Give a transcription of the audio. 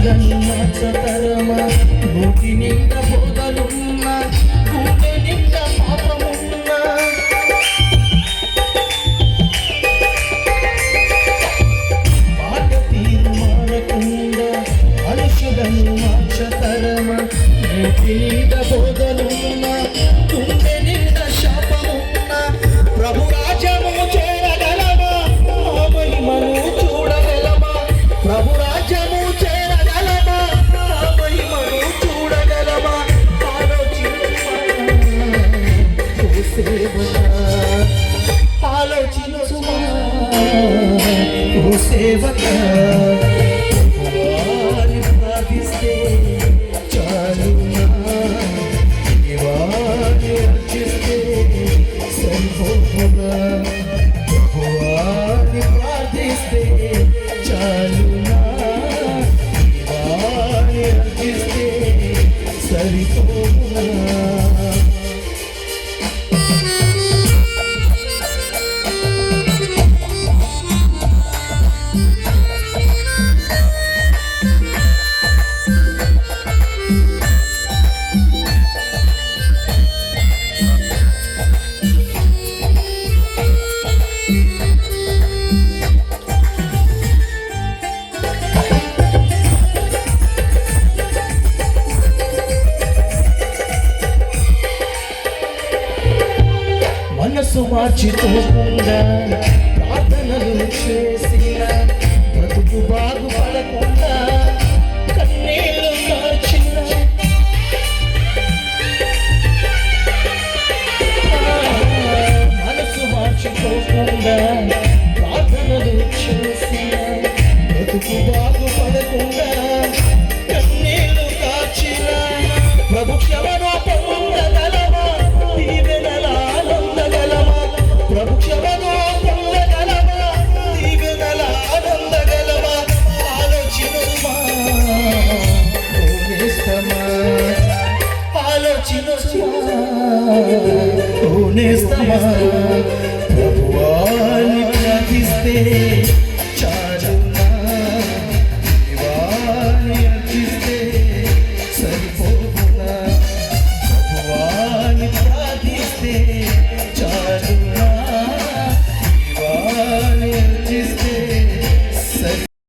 మనుషులను మార్చతరమా నోటి నిండా బోధలున్నా గుండె నిండా పాపమున్నా మాట తీరు మారకుండా మనుషులను మార్చతరమా నోటి నిండా బోధలున్నా గుండె నిండా శాపమున్నా ప్రభు రాజ్యము చేరగలమా ఆ మహిమను చూడగలమా ప్రభు రాజ్యము చేరగలమా ఆ మహిమను చూడగలమా ఆలోచించుమా ఓ సేవక ప్రభువాని ప్రార్థిస్తే చాలునా దేవాని అర్చిస్తే సరిపోతున్నా ప్రభువాని ప్రార్థిస్తే చాలునా దేవాని అర్చిస్తే సరిపోతున్నా మనసు మార్చిపోకుండా ప్రార్థనలు చేసిన బ్రతుకు బాగుపడకుండా కన్నీళ్లు కార్చిన మనసు మార్చిపోకుండా ప్రార్థనలు చేసిన బ్రతుకు బాగుపడకుండా కన్నీళ్లు కార్చిన ప్రభు క్షమను పొందగలమా దీవెనల ఆనందగలమా ప్రభు క్షమను పొందగలమా దీవెనల ఆనందగలమా ఆలోచించుమా ఓ నేస్తమా ప్రభువాని ప్రార్థిస్తే